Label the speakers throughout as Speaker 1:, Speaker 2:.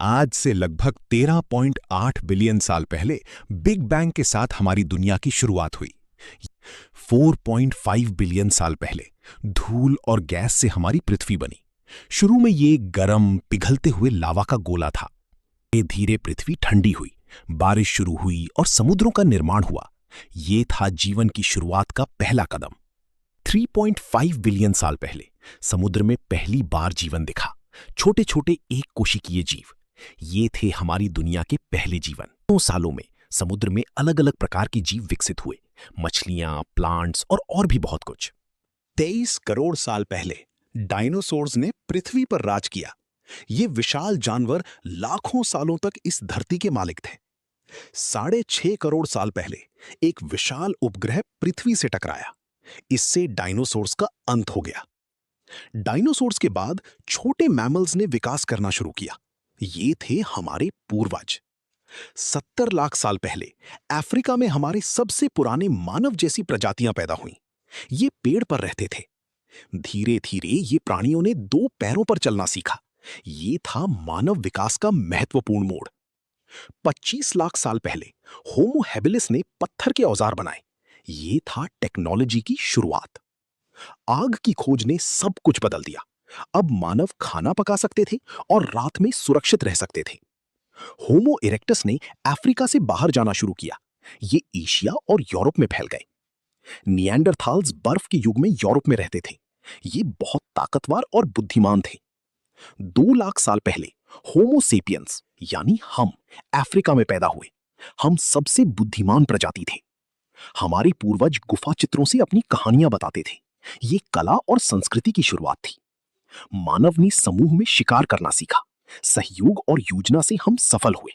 Speaker 1: आज से लगभग 13.8 बिलियन साल पहले बिग बैंग के साथ हमारी दुनिया की शुरुआत हुई। 4.5 बिलियन साल पहले धूल और गैस से हमारी पृथ्वी बनी। शुरू में ये गर्म पिघलते हुए लावा का गोला था। धीरे धीरे पृथ्वी ठंडी हुई, बारिश शुरू हुई और समुद्रों का निर्माण हुआ। ये था जीवन की शुरुआत का पहला कदम। 3.5 बिलियन साल पहले समुद्र में पहली बार जीवन दिखा। छोटे छोटे एक कोशिकीय जीव, ये थे हमारी दुनिया के पहले जीवन। 2 सालों में समुद्र में अलग अलग प्रकार के जीव विकसित हुए, मछलियां, प्लांट्स और भी बहुत कुछ।
Speaker 2: 23 करोड़ साल पहले डायनासोर्स ने पृथ्वी पर राज किया। ये विशाल जानवर लाखों सालों तक इस धरती के मालिक थे। 6.5 करोड़ साल पहले एक विशाल उपग्रह पृथ्वी से टकराया। इससे डायनासोर्स का अंत हो गया। डायनासोर्स के बाद छोटे मैमल्स ने विकास करना शुरू किया। ये थे हमारे पूर्वज। 70 लाख साल पहले अफ्रीका में हमारे सबसे पुराने मानव जैसी प्रजातियां पैदा हुईं। ये पेड़ पर रहते थे। धीरे धीरे ये प्राणियों ने 2 पैरों पर चलना सीखा। ये था मानव विकास का महत्वपूर्ण मोड़। 25 लाख साल पहले होमो हैबिलिस ने पत्थर के औजार बनाए। ये था टेक्नोलॉजी की शुरुआत। आग की खोज ने सब कुछ बदल दिया। अब मानव खाना पका सकते थे और रात में सुरक्षित रह सकते थे। होमो इरेक्टस ने अफ्रीका से बाहर जाना शुरू किया। ये एशिया और यूरोप में फैल गए। निएंडरथाल्स बर्फ के युग में यूरोप में रहते थे। ये बहुत ताकतवर और बुद्धिमान थे। 2 लाख साल पहले होमो सेपियंस यानी हम अफ्रीका में पैदा हुए। हम सबसे बुद्धिमान प्रजाति थे। हमारे पूर्वज गुफा चित्रों से अपनी कहानियां बताते थे। ये कला और संस्कृति की शुरुआत थी। मानव ने समूह में शिकार करना सीखा। सहयोग और योजना से हम सफल हुए।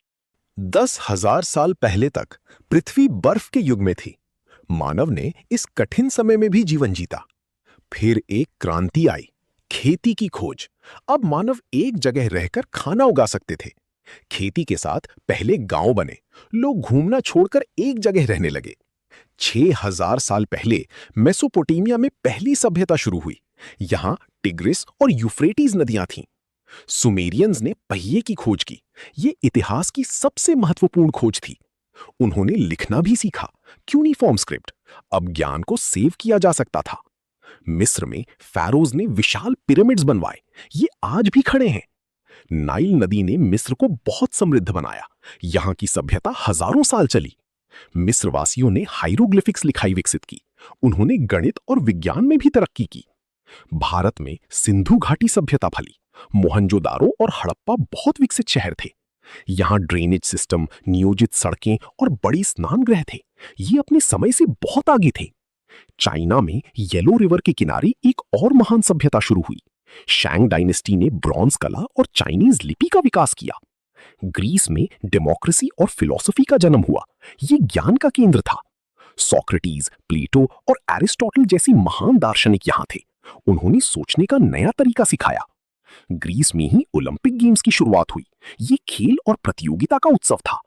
Speaker 1: 10,000 साल पहले तक पृथ्वी बर्फ के युग में थी। मानव ने इस कठिन समय में भी जीवन जीता। फिर एक क्रांति आई, खेती की खोज। अब मानव एक जगह रहकर खाना उगा सकते थे। खेती के साथ पहले गांव बने। लोग घूमना छोड़कर एक जगह रहने लगे। 6,000 साल पहले मेसोपोटामिया में पहली सभ्यता शुरू हुई। यहां टिग्रिस और यूफ्रेटिस नदियां थीं। सुमेरियंस ने पहिए की खोज की। ये इतिहास की सबसे महत्वपूर्ण खोज थी। उन्होंने लिखना भी सीखा, क्यूनिफॉर्म स्क्रिप्ट। अब ज्ञान को सेव किया जा सकता था। मिस्र में फैरोज ने विशाल पिरामिड्स बनवाए। ये आज भी खड़े हैं। नाइल नदी ने मिस्र को बहुत समृद्ध बनाया। यहां की सभ्यता हजारों साल चली। मिस्रवासियों ने हाइरोग्लिफिक्स लिखाई विकसित की। उन्होंने गणित और विज्ञान में भी तरक्की की। भारत में सिंधु घाटी सभ्यता फली। मोहनजोदारो और हड़प्पा बहुत विकसित शहर थे। यहां ड्रेनेज सिस्टम, नियोजित सड़कें और बड़ी स्नान गृह थे। ये अपने समय से बहुत आगे थे। चाइना में येलो रिवर के किनारे एक और महान सभ्यता शुरू हुई। शैंग डायनेस्टी ने ब्रॉन्ज कला और चाइनीज लिपि का विकास किया। ग्रीस में डेमोक्रेसी और फिलॉसफी का जन्म हुआ। ये ज्ञान का केंद्र था। सोक्रेटिस, प्लेटो और एरिस्टोटल जैसी महान दार्शनिक यहां थे। उन्होंने सोचने का नया तरीका सिखाया। ग्रीस में ही ओलंपिक गेम्स की शुरुआत हुई। ये खेल और प्रतियोगिता का उत्सव था।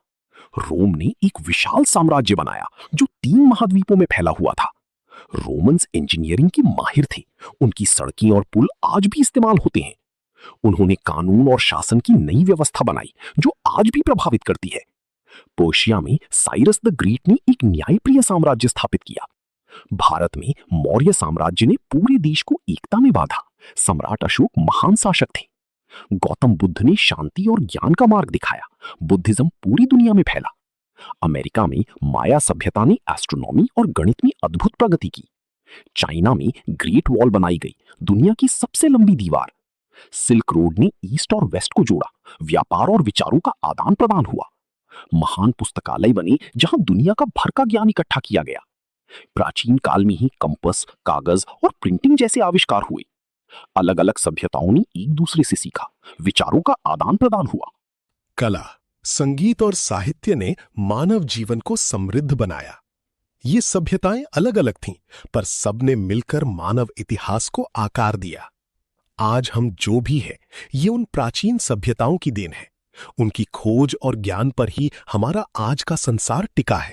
Speaker 1: रोम ने एक विशाल साम्राज्य बनाया जो 3 महाद्वीपों में फैला हुआ था। रोमन्स इंजीनियरिंग के माहिर थे। उनकी सड़कें और पुल आज भी इस्तेमाल होते हैं। उन्होंने कानून और शासन की नई व्यवस्था बनाई जो आज भी प्रभावित करती है। पर्शिया में साइरस द ग्रेट ने एक न्यायप्रिय साम्राज्य स्थापित किया। भारत में मौर्य साम्राज्य ने पूरे देश को एकता में बांधा। सम्राट अशोक महान शासक थे। गौतम बुद्ध ने शांति और ज्ञान का मार्ग दिखाया। बुद्धिज्म पूरी दुनिया में फैला। अमेरिका में माया सभ्यता ने एस्ट्रोनॉमी और गणित में अद्भुत प्रगति की। चाइना में ग्रेट वॉल बनाई गई, दुनिया की सबसे लंबी दीवार। सिल्क रोड ने ईस्ट और वेस्ट को जोड़ा। व्यापार और विचारों का आदान प्रदान हुआ। महान पुस्तकालय बने जहां दुनिया का भर का ज्ञान इकट्ठा किया गया। प्राचीन काल में ही कंपास, कागज और प्रिंटिंग जैसे आविष्कार हुए। अलग अलग सभ्यताओं ने एक दूसरे से सीखा। विचारों का आदान प्रदान हुआ। कला, संगीत और साहित्य ने मानव जीवन को समृद्ध बनाया। ये सभ्यताएं अलग अलग थीं, पर सबने मिलकर मानव इतिहास को आकार दिया। आज हम जो भी हैं, ये उन प्राचीन सभ्यताओं की देन है। उनकी खोज और ज्ञान पर ही हमारा आज का संसार टिका है।